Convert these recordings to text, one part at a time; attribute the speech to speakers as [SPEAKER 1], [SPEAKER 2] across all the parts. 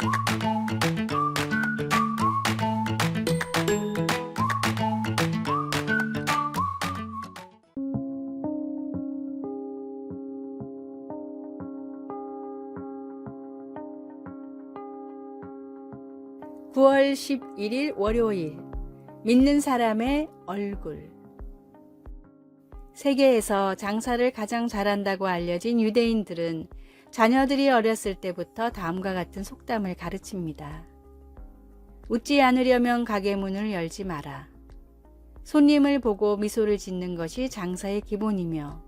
[SPEAKER 1] 9월 11일 월요일, 믿는 사람의 얼굴. 세계에서 장사를 가장 잘한다고 알려진 유대인들은 자녀들이 어렸을 때부터 다음과 같은 속담을 가르칩니다. 웃지 않으려면 가게 문을 열지 마라. 손님을 보고 미소를 짓는 것이 장사의 기본이며,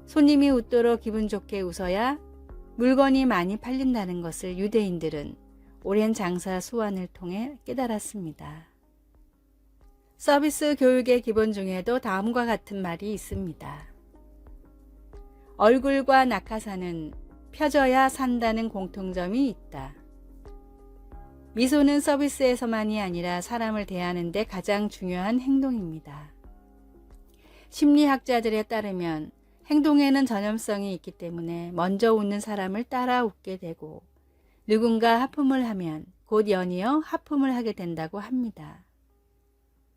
[SPEAKER 1] 손님이 웃도록 기분 좋게 웃어야 물건이 많이 팔린다는 것을 유대인들은 오랜 장사 수완을 통해 깨달았습니다. 서비스 교육의 기본 중에도 다음과 같은 말이 있습니다. 얼굴과 낙하산은 펴져야 산다는 공통점이 있다. 미소는 서비스에서만이 아니라 사람을 대하는 데 가장 중요한 행동입니다. 심리학자들에 따르면 행동에는 전염성이 있기 때문에 먼저 웃는 사람을 따라 웃게 되고, 누군가 하품을 하면 곧 연이어 하품을 하게 된다고 합니다.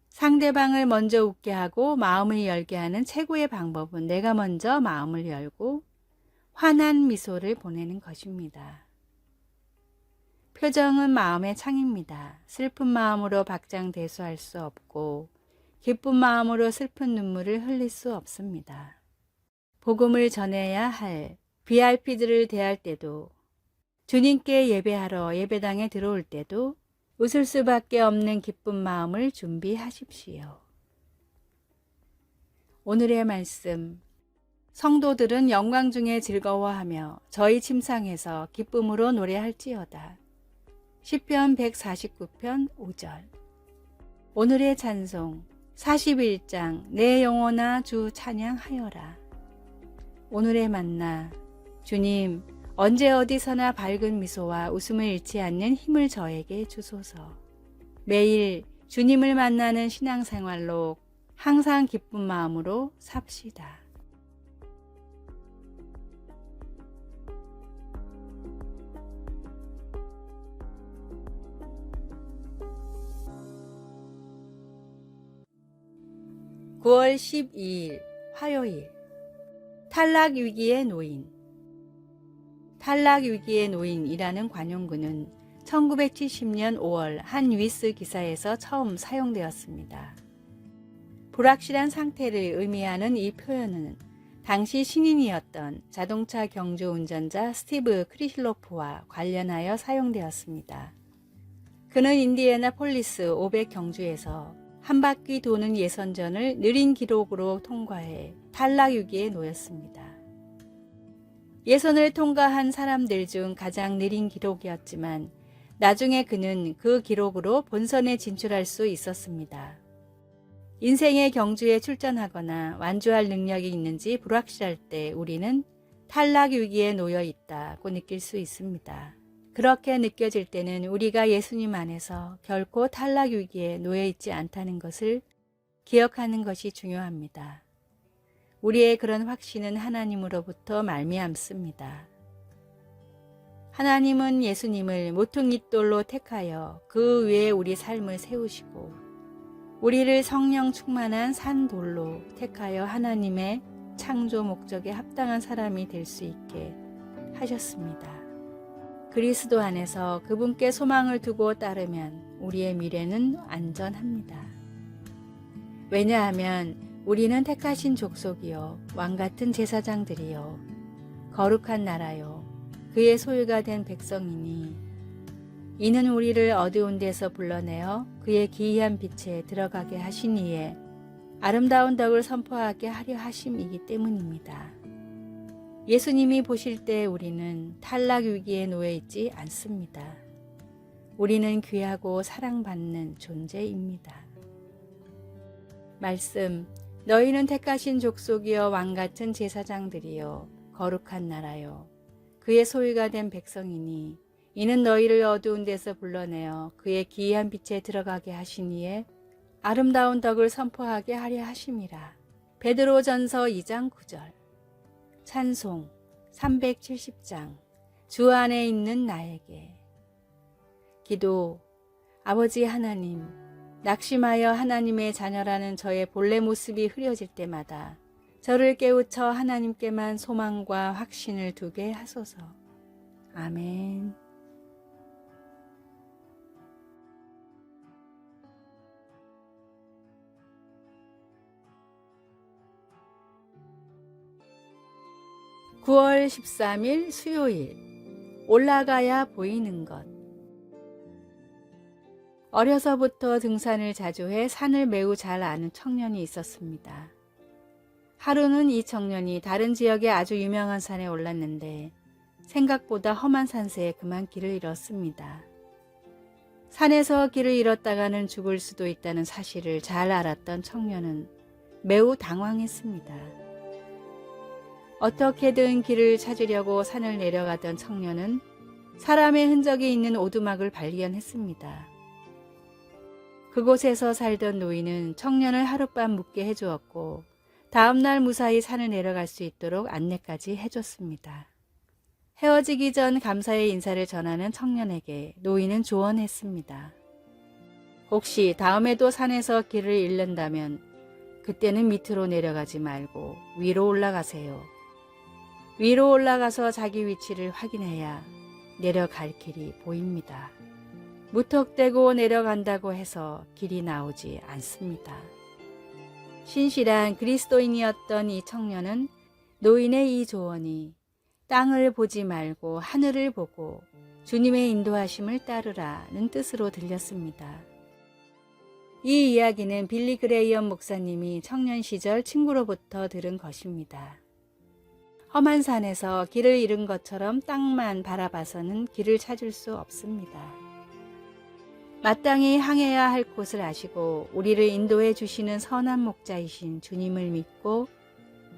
[SPEAKER 1] 상대방을 먼저 웃게 하고 마음을 열게 하는 최고의 방법은 내가 먼저 마음을 열고 환한 미소를 보내는 것입니다. 표정은 마음의 창입니다. 슬픈 마음으로 박장대소할 수 없고 기쁜 마음으로 슬픈 눈물을 흘릴 수 없습니다. 복음을 전해야 할 VIP들을 대할 때도, 주님께 예배하러 예배당에 들어올 때도 웃을 수밖에 없는 기쁜 마음을 준비하십시오. 오늘의 말씀. 성도들은 영광 중에 즐거워하며 저희 침상에서 기쁨으로 노래할지어다. 시편 149편 5절. 오늘의 찬송. 41장 내 영혼아 주 찬양하여라. 오늘의 만나. 주님, 언제 어디서나 밝은 미소와 웃음을 잃지 않는 힘을 저에게 주소서. 매일 주님을 만나는 신앙생활로 항상 기쁜 마음으로 삽시다. (9월 12일) 화요일. 탈락 위기의 노인. 탈락 위기의 노인이라는 관용구는 1970년 5월 한 뉴스 기사에서 처음 사용되었습니다. 불확실한 상태를 의미하는 이 표현은 당시 신인이었던 자동차 경주 운전자 스티브 크리실로프와 관련하여 사용되었습니다. 그는 인디애나폴리스 500 경주에서 한 바퀴 도는 예선전을 느린 기록으로 통과해 탈락 위기에 놓였습니다. 예선을 통과한 사람들 중 가장 느린 기록이었지만 나중에 그는 그 기록으로 본선에 진출할 수 있었습니다. 인생의 경주에 출전하거나 완주할 능력이 있는지 불확실할 때 우리는 탈락 위기에 놓여 있다고 느낄 수 있습니다. 그렇게 느껴질 때는 우리가 예수님 안에서 결코 탈락 위기에 놓여 있지 않다는 것을 기억하는 것이 중요합니다. 우리의 그런 확신은 하나님으로부터 말미암습니다. 하나님은 예수님을 모퉁이돌로 택하여 그 위에 우리 삶을 세우시고, 우리를 성령 충만한 산돌로 택하여 하나님의 창조 목적에 합당한 사람이 될 수 있게 하셨습니다. 그리스도 안에서 그분께 소망을 두고 따르면 우리의 미래는 안전합니다. 왜냐하면 우리는 택하신 족속이요 왕같은 제사장들이요 거룩한 나라요 그의 소유가 된 백성이니, 이는 우리를 어두운 데서 불러내어 그의 기이한 빛에 들어가게 하신 이에 아름다운 덕을 선포하게 하려 하심이기 때문입니다. 예수님이 보실 때 우리는 탈락 위기에 놓여 있지 않습니다. 우리는 귀하고 사랑받는 존재입니다. 말씀. 너희는 택하신 족속이여 왕같은 제사장들이여 거룩한 나라요 그의 소유가 된 백성이니, 이는 너희를 어두운 데서 불러내어 그의 기이한 빛에 들어가게 하시니에 아름다운 덕을 선포하게 하려 하심이라. 베드로전서 2장 9절. 찬송 370장 주 안에 있는 나에게. 기도. 아버지 하나님, 낙심하여 하나님의 자녀라는 저의 본래 모습이 흐려질 때마다 저를 깨우쳐 하나님께만 소망과 확신을 두게 하소서. 아멘. (9월 13일) 수요일. 올라가야 보이는 것. 어려서부터 등산을 자주 해 산을 매우 잘 아는 청년이 있었습니다. 하루는 이 청년이 다른 지역의 아주 유명한 산에 올랐는데 생각보다 험한 산세에 그만 길을 잃었습니다. 산에서 길을 잃었다가는 죽을 수도 있다는 사실을 잘 알았던 청년은 매우 당황했습니다. 어떻게든 길을 찾으려고 산을 내려가던 청년은 사람의 흔적이 있는 오두막을 발견했습니다. 그곳에서 살던 노인은 청년을 하룻밤 묵게 해주었고 다음날 무사히 산을 내려갈 수 있도록 안내까지 해줬습니다. 헤어지기 전 감사의 인사를 전하는 청년에게 노인은 조언했습니다. 혹시 다음에도 산에서 길을 잃는다면 그때는 밑으로 내려가지 말고 위로 올라가세요. 위로 올라가서 자기 위치를 확인해야 내려갈 길이 보입니다. 무턱대고 내려간다고 해서 길이 나오지 않습니다. 신실한 그리스도인이었던 이 청년은 노인의 이 조언이 땅을 보지 말고 하늘을 보고 주님의 인도하심을 따르라는 뜻으로 들렸습니다. 이 이야기는 빌리 그레이엄 목사님이 청년 시절 친구로부터 들은 것입니다. 험한 산에서 길을 잃은 것처럼 땅만 바라봐서는 길을 찾을 수 없습니다. 마땅히 향해야 할 곳을 아시고 우리를 인도해 주시는 선한 목자이신 주님을 믿고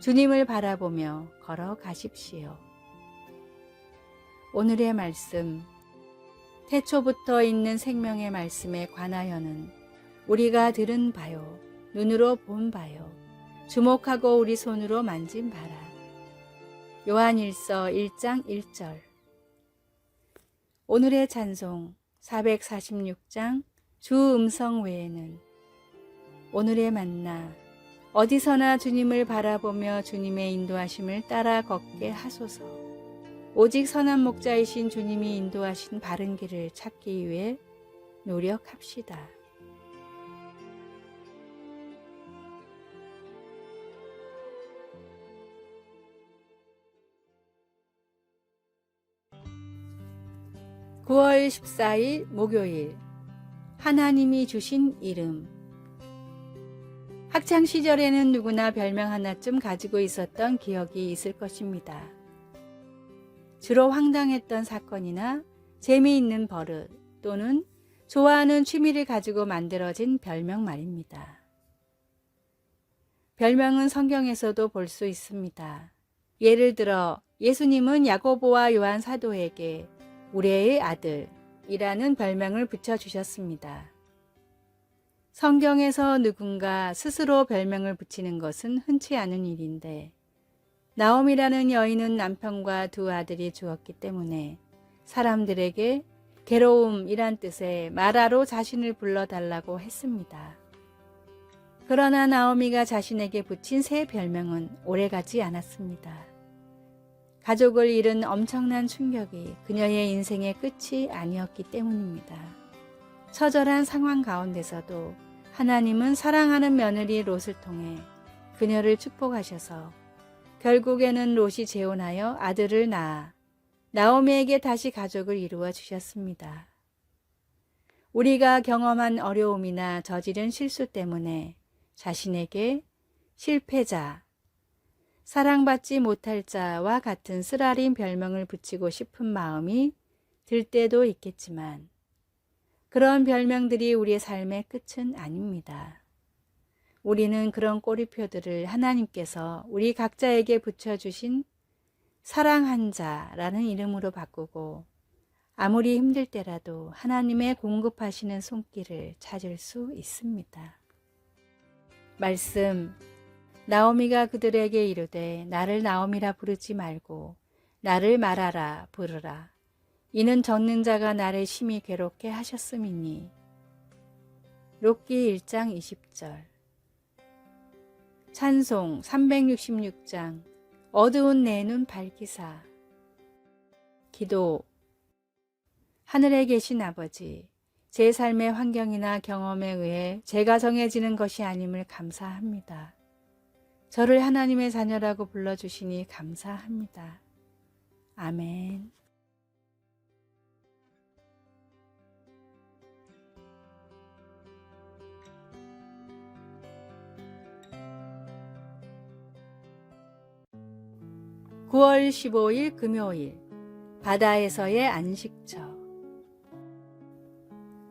[SPEAKER 1] 주님을 바라보며 걸어가십시오. 오늘의 말씀. 태초부터 있는 생명의 말씀에 관하여는 우리가 들은 바요, 눈으로 본 바요, 주목하고 우리 손으로 만진 바라. 요한일서 1장 1절. 오늘의 찬송 446장 주 음성 외에는. 오늘의 만나. 어디서나 주님을 바라보며 주님의 인도하심을 따라 걷게 하소서. 오직 선한 목자이신 주님이 인도하신 바른 길을 찾기 위해 노력합시다. (9월 14일) 목요일. 하나님이 주신 이름. 학창시절에는 누구나 별명 하나쯤 가지고 있었던 기억이 있을 것입니다. 주로 황당했던 사건이나 재미있는 버릇 또는 좋아하는 취미를 가지고 만들어진 별명 말입니다. 별명은 성경에서도 볼 수 있습니다. 예를 들어 예수님은 야고보와 요한 사도에게 우레의 아들이라는 별명을 붙여주셨습니다. 성경에서 누군가 스스로 별명을 붙이는 것은 흔치 않은 일인데 나옴이라는 여인은 남편과 두 아들이 죽었기 때문에 사람들에게 괴로움이란 뜻의 마라로 자신을 불러달라고 했습니다. 그러나 나오미가 자신에게 붙인 새 별명은 오래가지 않았습니다. 가족을 잃은 엄청난 충격이 그녀의 인생의 끝이 아니었기 때문입니다. 처절한 상황 가운데서도 하나님은 사랑하는 며느리 롯을 통해 그녀를 축복하셔서 결국에는 롯이 재혼하여 아들을 낳아 나오미에게 다시 가족을 이루어 주셨습니다. 우리가 경험한 어려움이나 저지른 실수 때문에 자신에게 실패자, 사랑받지 못할 자와 같은 쓰라린 별명을 붙이고 싶은 마음이 들 때도 있겠지만 그런 별명들이 우리의 삶의 끝은 아닙니다. 우리는 그런 꼬리표들을 하나님께서 우리 각자에게 붙여주신 사랑한 자라는 이름으로 바꾸고 아무리 힘들 때라도 하나님의 공급하시는 손길을 찾을 수 있습니다. 말씀. 나오미가 그들에게 이르되 나를 나오미라 부르지 말고 나를 마라라 부르라. 이는 젓는 자가 나를 심히 괴롭게 하셨음이니. 욥기 1장 20절. 찬송 366장. 어두운 내 눈 밝히사. 기도. 하늘에 계신 아버지, 제 삶의 환경이나 경험에 의해 제가 정해지는 것이 아님을 감사합니다. 저를 하나님의 자녀라고 불러주시니 감사합니다. 아멘. (9월 15일) 금요일. 바다에서의 안식처.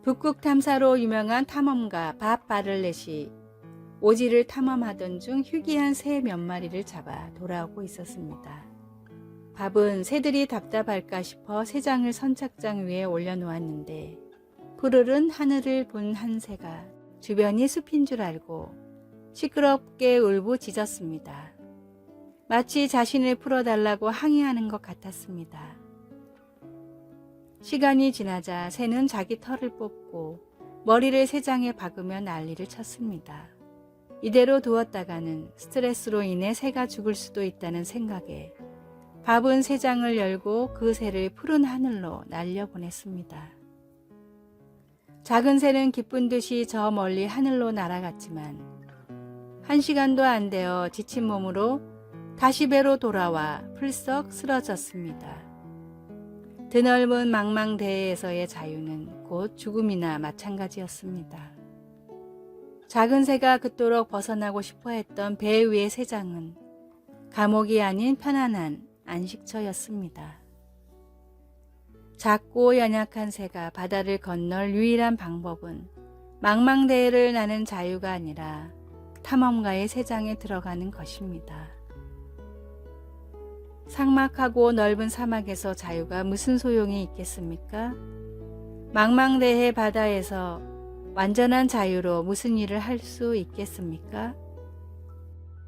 [SPEAKER 1] 북극 탐사로 유명한 탐험가 밥 바를렛이 오지를 탐험하던 중 희귀한 새 몇 마리를 잡아 돌아오고 있었습니다. 밥은 새들이 답답할까 싶어 새장을 선착장 위에 올려놓았는데 푸르른 하늘을 본 한 새가 주변이 숲인 줄 알고 시끄럽게 울부짖었습니다. 마치 자신을 풀어달라고 항의하는 것 같았습니다. 시간이 지나자 새는 자기 털을 뽑고 머리를 새장에 박으며 난리를 쳤습니다. 이대로 두었다가는 스트레스로 인해 새가 죽을 수도 있다는 생각에 밥은 새장을 열고 그 새를 푸른 하늘로 날려보냈습니다. 작은 새는 기쁜 듯이 저 멀리 하늘로 날아갔지만 1시간도 안 되어 지친 몸으로 다시 배로 돌아와 풀썩 쓰러졌습니다. 드넓은 망망대해에서의 자유는 곧 죽음이나 마찬가지였습니다. 작은 새가 그토록 벗어나고 싶어 했던 배 위의 새장은 감옥이 아닌 편안한 안식처였습니다. 작고 연약한 새가 바다를 건널 유일한 방법은 망망대해를 나는 자유가 아니라 탐험가의 새장에 들어가는 것입니다. 삭막하고 넓은 사막에서 자유가 무슨 소용이 있겠습니까? 망망대해 바다에서 완전한 자유로 무슨 일을 할 수 있겠습니까?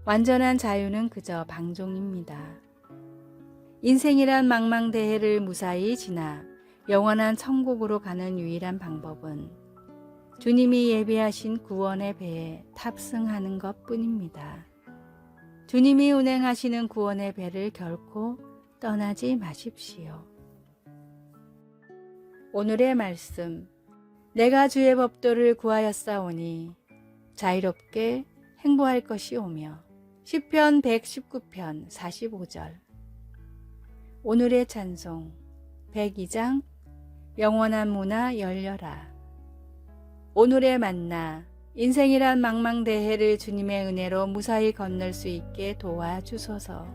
[SPEAKER 1] 완전한 자유는 그저 방종입니다. 인생이란 망망대해를 무사히 지나 영원한 천국으로 가는 유일한 방법은 주님이 예비하신 구원의 배에 탑승하는 것뿐입니다. 주님이 운행하시는 구원의 배를 결코 떠나지 마십시오. 오늘의 말씀. 내가 주의 법도를 구하였사오니 자유롭게 행보할 것이 오며. 시편 119편 45절. 오늘의 찬송. 102장. 영원한 문화 열려라. 오늘의 만나. 인생이란 망망대해를 주님의 은혜로 무사히 건널 수 있게 도와주소서.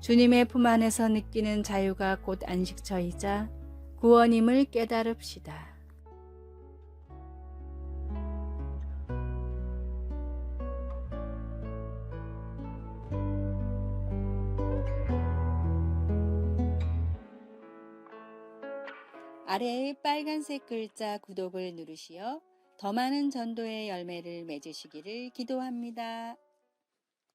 [SPEAKER 1] 주님의 품 안에서 느끼는 자유가 곧 안식처이자 구원임을 깨달읍시다. 아래의 빨간색 글자 구독을 누르시어 더 많은 전도의 열매를 맺으시기를 기도합니다.